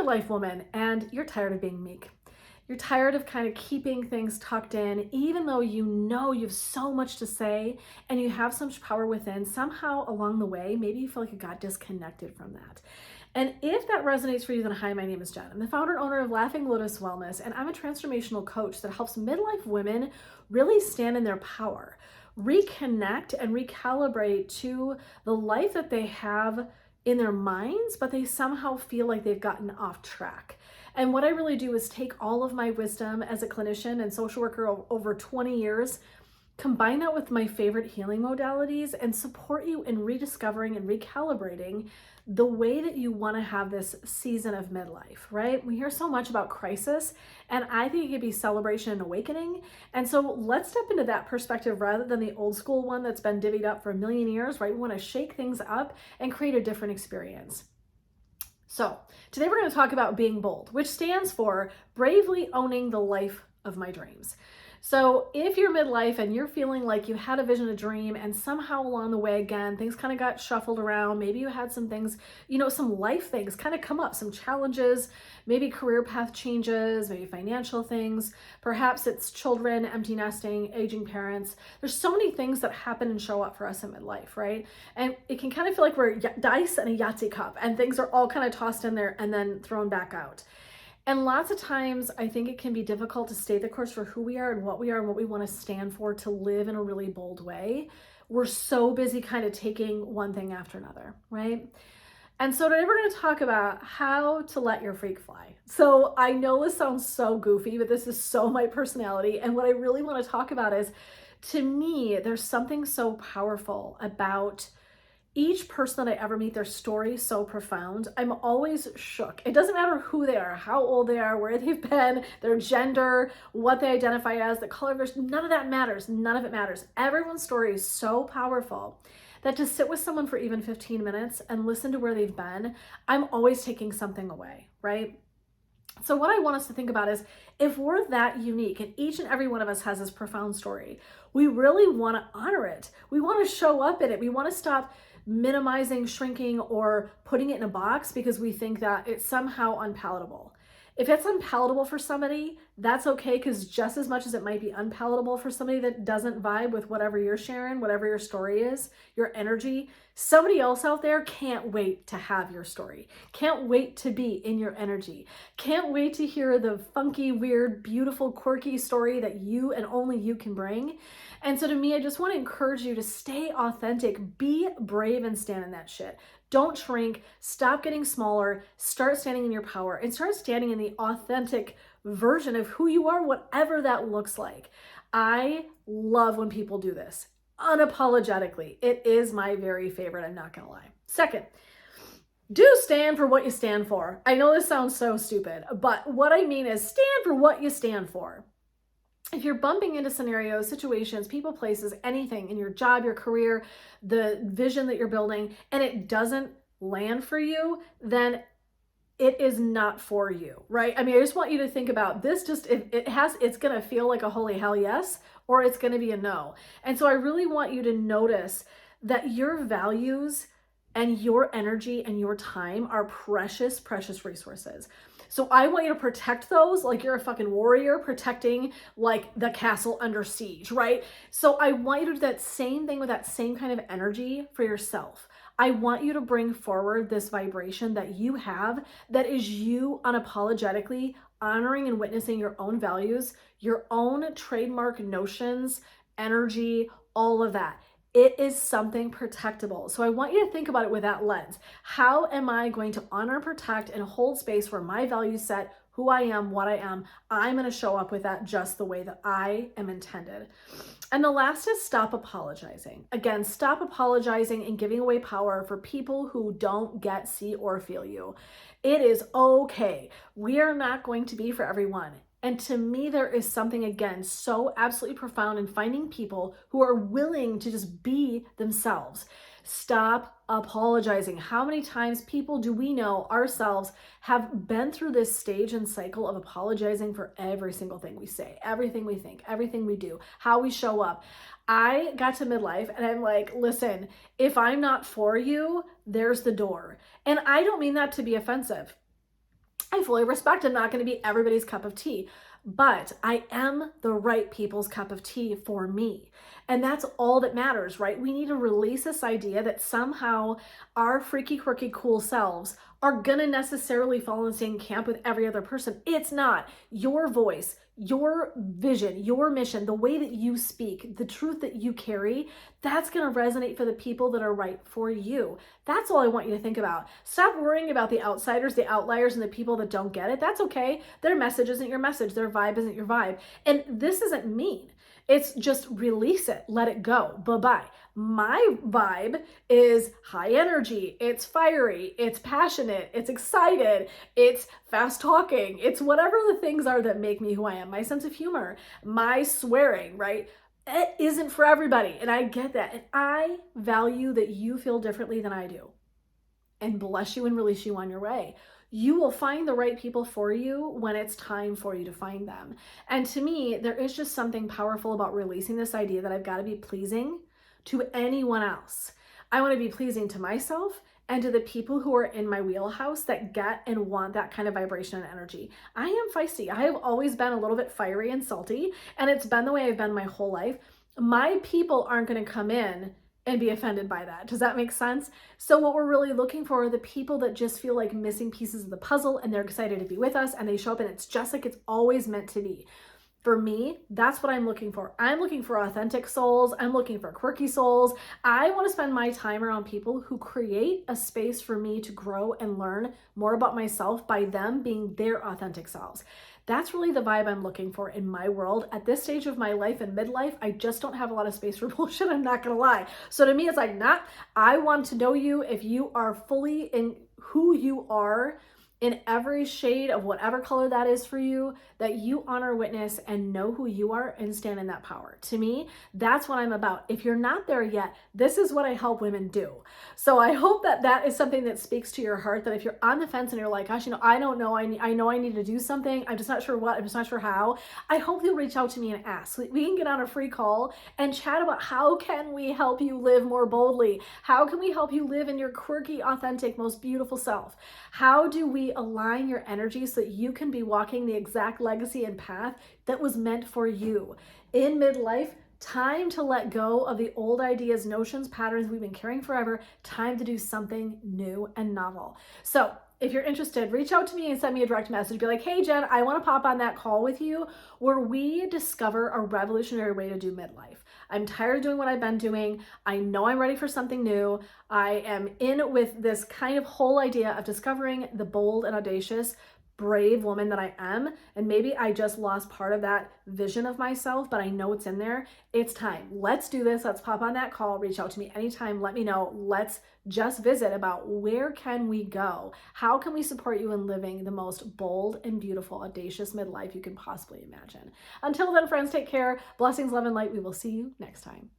midlife woman and you're tired of being meek. You're tired of kind of keeping things tucked in, even though you know you have so much to say and you have so much power within. Somehow along the way, maybe you feel like you got disconnected from that. And if that resonates for you, then hi, my name is Jen. I'm the founder and owner of Laughing Lotus Wellness, and I'm a transformational coach that helps midlife women really stand in their power, reconnect and recalibrate to the life that they have in their minds, but they somehow feel like they've gotten off track. And what I really do is take all of my wisdom as a clinician and social worker over 20 years, combine that with my favorite healing modalities, and support you in rediscovering and recalibrating the way that you want to have this season of midlife, right? We hear so much about crisis, and I think it could be celebration and awakening. And so let's step into that perspective rather than the old school one that's been divvied up for a million years, right? We want to shake things up and create a different experience. So today we're going to talk about being bold, which stands for bravely owning the life of my dreams. So if you're midlife and you're feeling like you had a vision, a dream, and somehow along the way, again, things kind of got shuffled around, maybe you had some things, some life things kind of come up, some challenges, maybe career path changes, maybe financial things, perhaps it's children, empty nesting, aging parents. There's so many things that happen and show up for us in midlife, right? And it can kind of feel like we're dice in a Yahtzee cup and things are all kind of tossed in there and then thrown back out. And lots of times I think it can be difficult to stay the course for who we are and what we want to stand for, to live in a really bold way. We're so busy kind of taking one thing after another, right? And so today we're going to talk about how to let your freak fly. So I know this sounds so goofy, but this is so my personality. And what I really want to talk about is, to me, there's something so powerful about each person that I ever meet. Their story is so profound. I'm always shook. It doesn't matter who they are, how old they are, where they've been, their gender, what they identify as, the color of their skin. None of that matters. None of it matters. Everyone's story is so powerful that to sit with someone for even 15 minutes and listen to where they've been, I'm always taking something away, right? So what I want us to think about is, if we're that unique and each and every one of us has this profound story, we really want to honor it. We want to show up in it. We want to stop minimizing, shrinking, or putting it in a box because we think that it's somehow unpalatable. If it's unpalatable for somebody, that's okay, because just as much as it might be unpalatable for somebody that doesn't vibe with whatever you're sharing, whatever your story is, your energy, somebody else out there can't wait to have your story, can't wait to be in your energy, can't wait to hear the funky, weird, beautiful, quirky story that you and only you can bring. And so to me, I just want to encourage you to stay authentic, be brave, and stand in that shit. Don't shrink, stop getting smaller, start standing in your power, and start standing in the authentic version of who you are, whatever that looks like. I love when people do this unapologetically. It is my very favorite, I'm not gonna lie. Second, do stand for what you stand for. I know this sounds so stupid, but what I mean is stand for what you stand for. If you're bumping into scenarios, situations, people, places, anything in your job, your career, the vision that you're building, and it doesn't land for you, then it is not for you, right? I mean, I just want you to think about this. Just if it's going to feel like a holy hell yes, or it's going to be a no. And so I really want you to notice that your values and your energy and your time are precious, precious resources. So I want you to protect those like you're a fucking warrior protecting like the castle under siege, right? So I want you to do that same thing with that same kind of energy for yourself. I want you to bring forward this vibration that you have, that is you unapologetically honoring and witnessing your own values, your own trademark notions, energy, all of that. It is something protectable. So I want you to think about it with that lens. How am I going to honor, protect, and hold space for my value set, who I am, what I am? I'm going to show up with that just the way that I am intended. And the last is stop apologizing. Again, stop apologizing and giving away power for people who don't get, see, or feel you. It is okay. We are not going to be for everyone. And to me, there is something, again, so absolutely profound in finding people who are willing to just be themselves. Stop apologizing. How many times people do we know ourselves have been through this stage and cycle of apologizing for every single thing we say, everything we think, everything we do, how we show up? I got to midlife and I'm like, listen, if I'm not for you, there's the door. And I don't mean that to be offensive. I fully respect I'm not going to be everybody's cup of tea, but I am the right people's cup of tea for me. And that's all that matters, right? We need to release this idea that somehow our freaky, quirky, cool selves are going to necessarily fall in the same camp with every other person. It's not. Your voice, your vision, your mission, the way that you speak, the truth that you carry, that's going to resonate for the people that are right for you. That's all I want you to think about. Stop worrying about the outsiders, the outliers, and the people that don't get it. That's okay. Their message isn't your message. Their vibe isn't your vibe. And this isn't mean. It's just release it, let it go. Bye-bye. My vibe is high energy, it's fiery, it's passionate, it's excited, it's fast talking, it's whatever the things are that make me who I am. My sense of humor, my swearing, right? It isn't for everybody, and I get that. And I value that you feel differently than I do. And bless you and release you on your way. You will find the right people for you when it's time for you to find them. And to me, there is just something powerful about releasing this idea that I've got to be pleasing to anyone else. I want to be pleasing to myself and to the people who are in my wheelhouse that get and want that kind of vibration and energy. I am feisty. I have always been a little bit fiery and salty, and it's been the way I've been my whole life. My people aren't going to come in and be offended by that. Does that make sense? So what we're really looking for are the people that just feel like missing pieces of the puzzle, and they're excited to be with us, and they show up and it's just like it's always meant to be. For me, that's what I'm looking for. I'm looking for authentic souls. I'm looking for quirky souls. I want to spend my time around people who create a space for me to grow and learn more about myself by them being their authentic selves. That's really the vibe I'm looking for in my world. At this stage of my life in midlife, I just don't have a lot of space for bullshit. I'm not gonna lie. So to me, it's like, nah, I want to know you if you are fully in who you are, in every shade of whatever color that is for you, that you honor, witness, and know who you are and stand in that power. To me, that's what I'm about. If you're not there yet, this is what I help women do. So I hope that that is something that speaks to your heart, that if you're on the fence and you're like, gosh, I don't know, I know I need to do something, I'm just not sure what, I'm just not sure how, I hope you'll reach out to me and ask. We can get on a free call and chat about how can we help you live more boldly? How can we help you live in your quirky, authentic, most beautiful self? How do we align your energy so that you can be walking the exact legacy and path that was meant for you? In midlife, time to let go of the old ideas, notions, patterns we've been carrying forever. Time to do something new and novel. So if you're interested, reach out to me and send me a direct message. Be like, hey, Jen, I want to pop on that call with you where we discover a revolutionary way to do midlife. I'm tired of doing what I've been doing. I know I'm ready for something new. I am in with this kind of whole idea of discovering the bold and audacious, brave woman that I am. And maybe I just lost part of that vision of myself, but I know it's in there. It's time. Let's do this. Let's pop on that call. Reach out to me anytime. Let me know. Let's just visit about where can we go? How can we support you in living the most bold and beautiful, audacious midlife you can possibly imagine? Until then, friends, take care. Blessings, love, and light. We will see you next time.